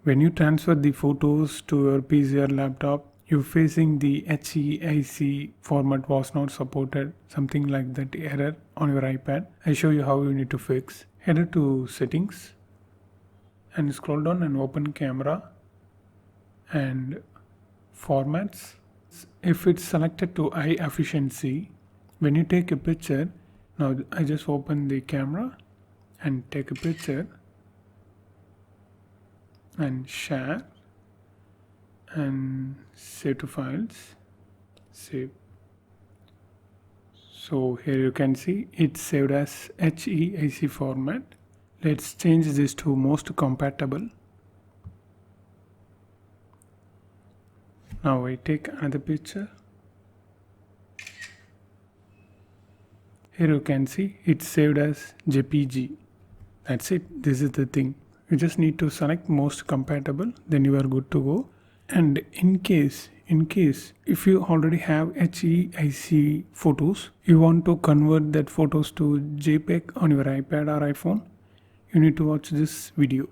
When you transfer the photos to your PC or laptop, you're facing the HEIC format was not supported, something like that error on your iPad. I show you how you need to fix. Head to settings and scroll down and open camera and formats. If it's selected to high efficiency, when you take a picture, now I just open the camera and take a picture and share and save to files, save. So here you can see it's saved as HEIC format. Let's change this to most compatible. Now I take another picture. Here you can see it's saved as jpeg. That's it. This is the thing. You just need to select most compatible, then you are good to go. And in case if you already have HEIC photos, you want to convert that photos to JPEG on your iPad or iPhone, you need to watch this video.